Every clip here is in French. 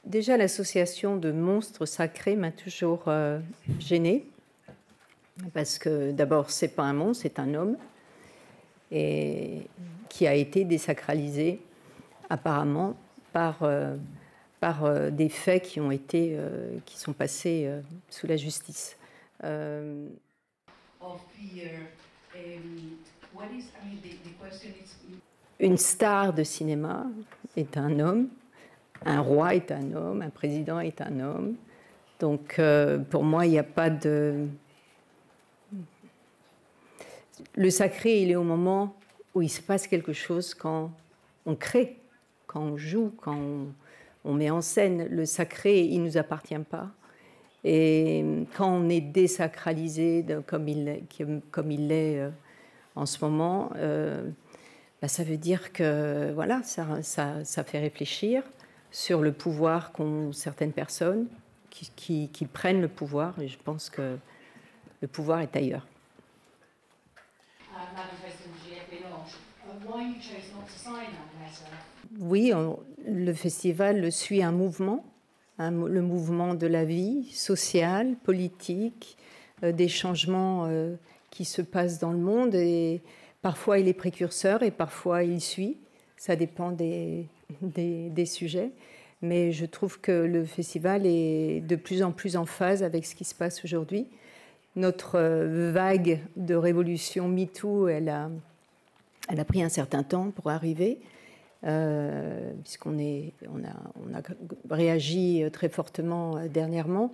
Déjà, l'association de monstres sacrés m'a toujours gênée, parce que d'abord, c'est pas un monstre, c'est un homme, et qui a été désacralisé apparemment par des faits qui sont passés sous la justice. Une star de cinéma est un homme, un roi est un homme, un président est un homme. Donc pour moi, il n'y a pas de... Le sacré, il est au moment où il se passe quelque chose, quand on crée, quand on joue, quand on met en scène. Le sacré, il ne nous appartient pas. Et quand on est désacralisé, comme il l'est en ce moment, ça veut dire que voilà, ça fait réfléchir sur le pouvoir qu'ont certaines personnes qui prennent le pouvoir. Et je pense que le pouvoir est ailleurs. Oui, le festival suit un mouvement. Le mouvement de la vie sociale, politique, des changements qui se passent dans le monde. Et parfois, il est précurseur et parfois, il suit. Ça dépend des sujets. Mais je trouve que le festival est de plus en plus en phase avec ce qui se passe aujourd'hui. Notre vague de révolution MeToo, elle a pris un certain temps pour arriver. Puisqu'on a réagi très fortement dernièrement.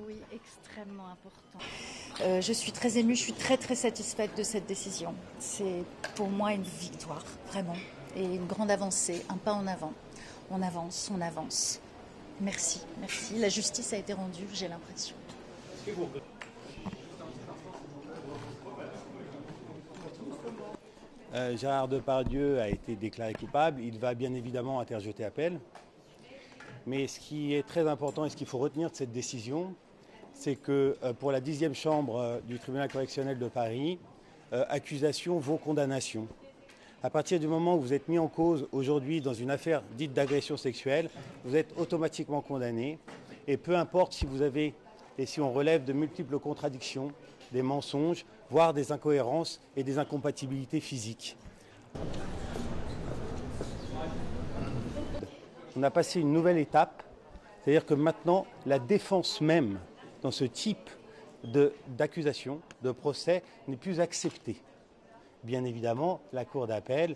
Oui, extrêmement important. Je suis très émue, je suis très très satisfaite de cette décision. C'est pour moi une victoire, vraiment, et une grande avancée, un pas en avant. On avance, on avance. Merci, merci. La justice a été rendue, j'ai l'impression. Gérard Depardieu a été déclaré coupable. Il va bien évidemment interjeter appel. Mais ce qui est très important et ce qu'il faut retenir de cette décision, c'est que pour la 10e chambre du tribunal correctionnel de Paris, accusation vaut condamnation. À partir du moment où vous êtes mis en cause aujourd'hui dans une affaire dite d'agression sexuelle, vous êtes automatiquement condamné. Et peu importe si vous avez, et si on relève de multiples contradictions, des mensonges, voire des incohérences et des incompatibilités physiques. On a passé une nouvelle étape, c'est-à-dire que maintenant, la défense même dans ce type d'accusation, de procès, n'est plus acceptée. Bien évidemment, la Cour d'appel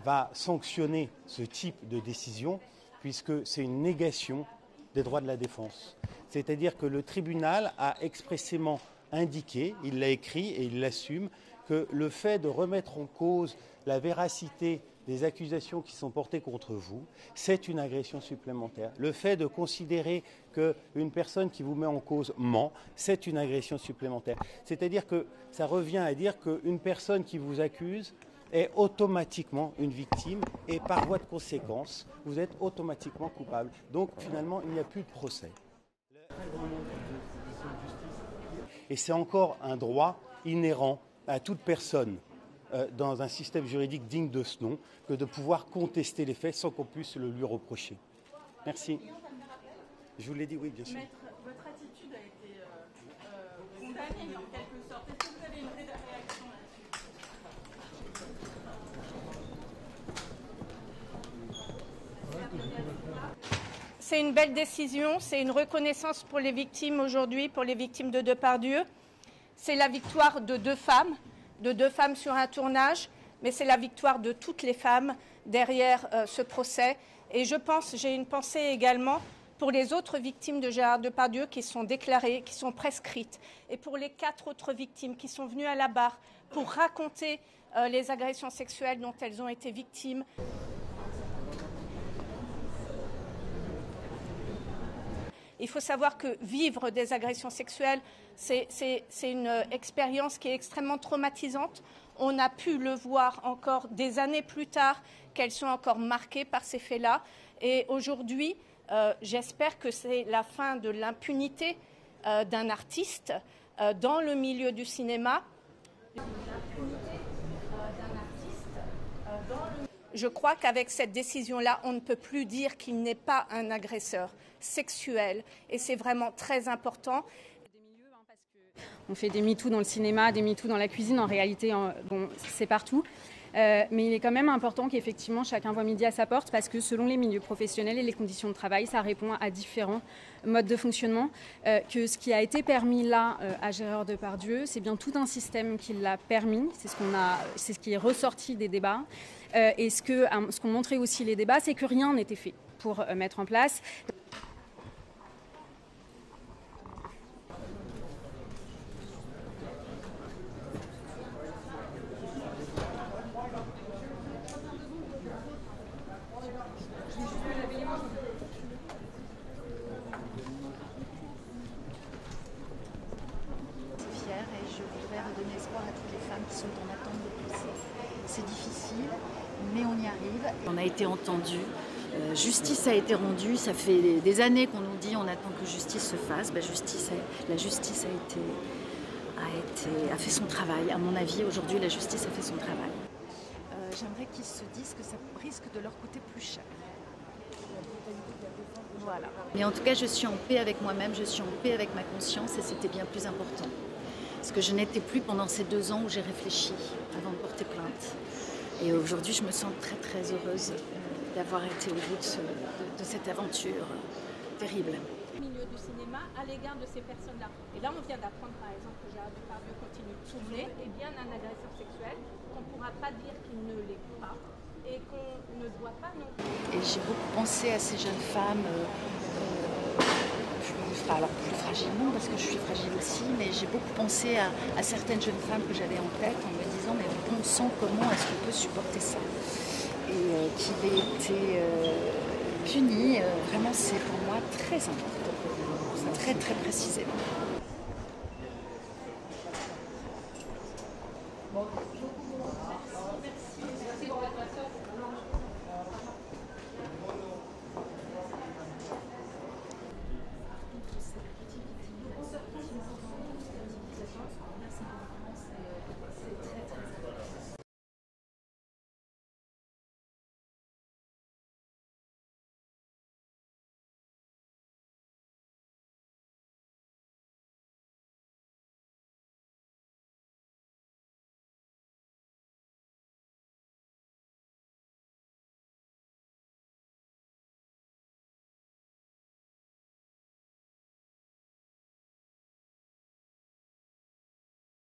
va sanctionner ce type de décision puisque c'est une négation des droits de la défense. C'est-à-dire que le tribunal a expressément indiqué, il l'a écrit et il l'assume, que le fait de remettre en cause la véracité des accusations qui sont portées contre vous, c'est une agression supplémentaire. Le fait de considérer qu'une personne qui vous met en cause ment, c'est une agression supplémentaire. C'est-à-dire que ça revient à dire qu'une personne qui vous accuse est automatiquement une victime et par voie de conséquence, vous êtes automatiquement coupable. Donc finalement, il n'y a plus de procès. Et c'est encore un droit inhérent à toute personne dans un système juridique digne de ce nom que de pouvoir contester les faits sans qu'on puisse le lui reprocher. Merci. Je vous l'ai dit, oui, bien sûr. Maître, votre attitude a été condamnée en quelque sorte. Est-ce que vous avez une réaction là-dessus? C'est une belle décision, c'est une reconnaissance pour les victimes aujourd'hui, pour les victimes de Depardieu. C'est la victoire de deux femmes sur un tournage, mais c'est la victoire de toutes les femmes derrière ce procès. Et j'ai une pensée également pour les autres victimes de Gérard Depardieu qui sont déclarées, qui sont prescrites, et pour les 4 autres victimes qui sont venues à la barre pour raconter les agressions sexuelles dont elles ont été victimes. Il faut savoir que vivre des agressions sexuelles, c'est une expérience qui est extrêmement traumatisante. On a pu le voir encore des années plus tard, qu'elles sont encore marquées par ces faits-là. Et aujourd'hui, j'espère que c'est la fin de l'impunité d'un artiste dans le milieu du cinéma. Je crois qu'avec cette décision-là, on ne peut plus dire qu'il n'est pas un agresseur sexuel. Et c'est vraiment très important. On fait des MeToo dans le cinéma, des MeToo dans la cuisine. En réalité, bon, c'est partout. Mais il est quand même important qu'effectivement chacun voit midi à sa porte parce que selon les milieux professionnels et les conditions de travail, ça répond à différents modes de fonctionnement. Que ce qui a été permis là à Gérard Depardieu, c'est bien tout un système qui l'a permis. C'est ce qui est ressorti des débats. Et ce qu'ont montré aussi les débats, c'est que rien n'était fait pour mettre en place. Redonner espoir à toutes les femmes qui sont en attente de procès. C'est difficile, mais on y arrive. On a été entendus, justice a été rendue, ça fait des années qu'on nous dit on attend que justice se fasse. La justice a fait son travail. À mon avis, aujourd'hui, la justice a fait son travail. J'aimerais qu'ils se disent que ça risque de leur coûter plus cher. Voilà. Mais en tout cas, je suis en paix avec moi-même, je suis en paix avec ma conscience et c'était bien plus important. Parce que je n'étais plus pendant ces 2 ans où j'ai réfléchi avant de porter plainte. Et aujourd'hui, je me sens très très heureuse d'avoir été au bout de cette aventure terrible. Au milieu du cinéma, à l'égard de ces personnes-là. Et là, on vient d'apprendre par exemple que Gérard Depardieu continue de tourner, et bien un agresseur sexuel, qu'on ne pourra pas dire qu'il ne l'est pas, et qu'on ne doit pas non plus. Et j'ai beaucoup pensé à ces jeunes femmes. Plus fragilement, parce que je suis fragile aussi, mais j'ai beaucoup pensé à certaines jeunes femmes que j'avais en tête en me disant mais bon sang, comment est-ce qu'on peut supporter ça? Et qu'il ait été puni, vraiment c'est pour moi très important, très très précisément.